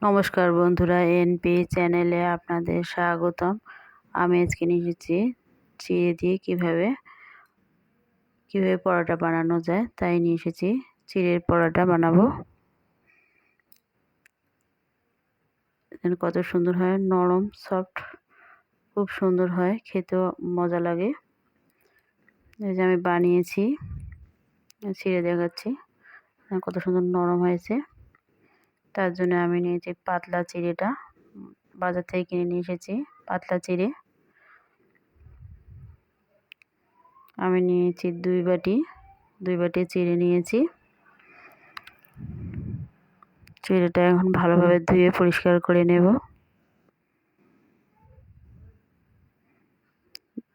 নমস্কার বন্ধুরা, এনপি চ্যানেলে আপনাদের স্বাগতম। আমি আজকে নিয়ে এসেছি চিড়ে দিয়ে কিভাবে পরোটা বানানো যায়, তাই নিয়ে এসেছি। চিড়ের পরোটা বানাবো। কত সুন্দর হয়, নরম সফট, খুব সুন্দর হয়, খেতেও মজা লাগে। এই যে আমি বানিয়েছি, চিড়ে দেখাচ্ছি কত সুন্দর নরম হয়েছে। তার জন্য আমি নিয়েছি পাতলা চিড়েটা, বাজার থেকে কিনে নিয়ে এসেছি পাতলা চিড়ে। আমি নিয়েছি দুই বাটি চিড়ে নিয়েছি। চিড়েটা এখন ভালোভাবে ধুয়ে পরিষ্কার করে নেব।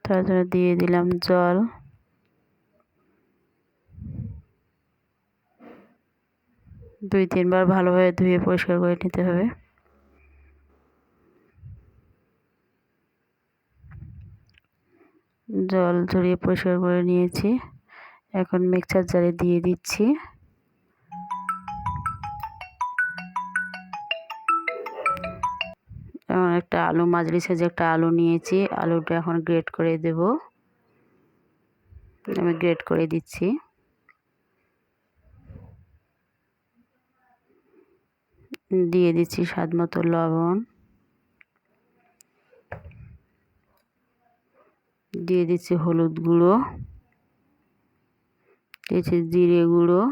তার জন্য দিয়ে দিলাম জল। দুই তিনবার ভালোভাবে ধুয়ে পরিষ্কার করে নিতে হবে। জল ঝরিয়ে পরিষ্কার করে নিয়েছি। এখন মিক্সার জারে দিয়ে দিচ্ছি। এখন একটা আলু, মাঝারি সাইজে একটা আলু নিয়েছি। আলুটা এখন গ্রেট করে দেব। আমি গ্রেট করে দিচ্ছি। দিয়ে দিচ্ছি স্বাদ মতো লবণ, দিয়ে দিচ্ছি হলুদ গুঁড়ো, দিয়েছি জিরে গুঁড়ো,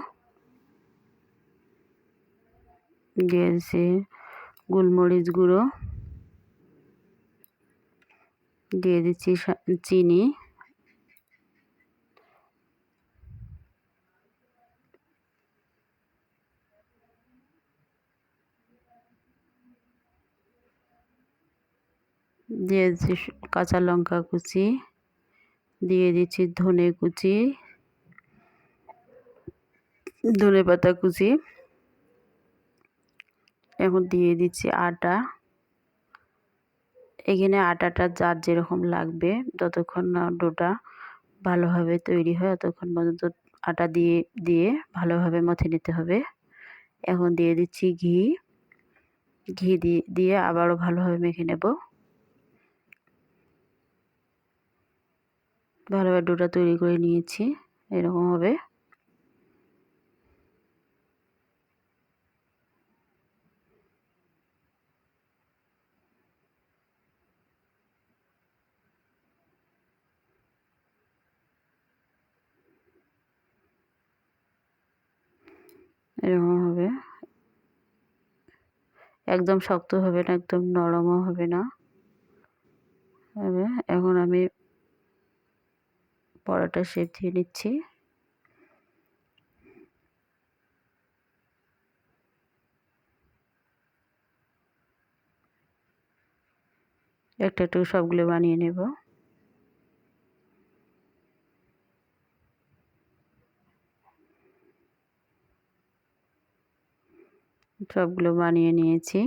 দিয়ে দিচ্ছি গোলমরিচ গুঁড়ো, দিয়ে দিচ্ছি চিনি, দিয়ে দিচ্ছি কাঁচা লঙ্কা কুচি, দিয়ে দিচ্ছি ধনে কুচি, ধনে পাতা কুচি। এখন দিয়ে দিচ্ছি আটা। এখানে আটাটা যার যেরকম লাগবে, যতক্ষণ না ডোটা ভালোভাবে তৈরি হয় ততক্ষণ পর্যন্ত আটা দিয়ে দিয়ে ভালোভাবে মথে নিতে হবে। এখন দিয়ে দিচ্ছি ঘি দিয়ে আবারও ভালোভাবে মেখে নেব। ভালোভাবে ডোটা তৈরি করে নিয়েছি, এরকম হবে। এরকম হবে, একদম শক্ত হবে না, একদম নরমও হবে না। এখন আমি পরোটা শেপ দিয়ে নিচ্ছি। একটা একটু সবগুলো বানিয়ে নেব। সবগুলো বানিয়ে নিয়েছি।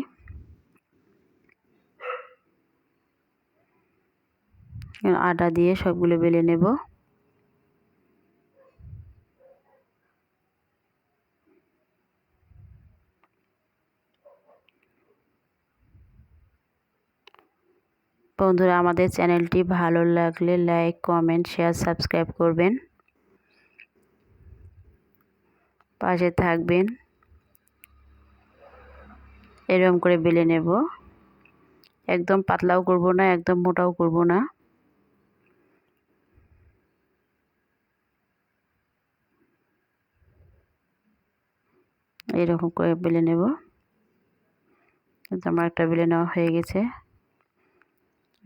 আটা দিয়ে সবগুলো বেলে নেব। বন্ধুরা, আমাদের চ্যানেলটি ভালো লাগলে লাইক, কমেন্ট, শেয়ার, সাবস্ক্রাইব করবেন, পাশে থাকবেন। এরকম করে বেলে নেব। একদম পাতলাও করব না, একদম মোটাও করব না। এরকম করে বেলে নেব। আমার একটা বেলে নেওয়া হয়ে গেছে।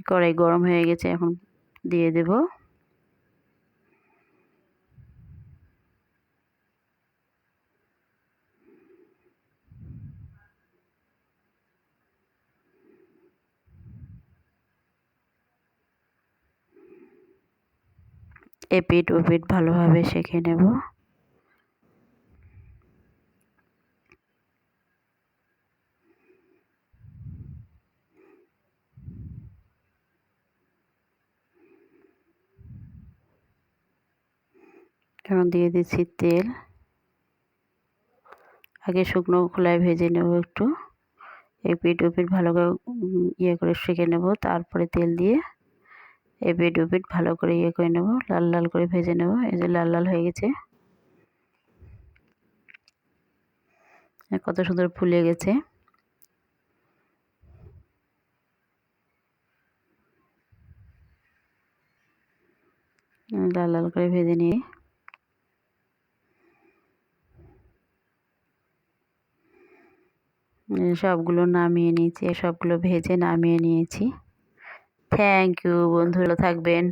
কড়াই গরম হয়ে গেছে, এখন দিয়ে দেব। এপিঠ ওপিঠ ভালোভাবে সেঁকে নেব। এখন দিয়ে দিচ্ছি তেল। আগে শুকনো খোলায় ভেজে নেব একটু, এপিঠ ওপিঠ ভালো করে ইয়ে করে সেঁকে নেব। তারপরে তেল দিয়ে এপিঠ ওপিঠ ভালো করে ইয়ে করে নেব, লাল লাল করে ভেজে নেব। এই যে লাল লাল হয়ে গেছে, কত সুন্দর ফুলে গেছে। লাল লাল করে ভেজে নিয়ে সবগুলো নামিয়ে নিয়েছি, সবগুলো ভেজে নামিয়ে নিয়েছি। থ্যাংক ইউ বন্ধুরা, থাকবেন।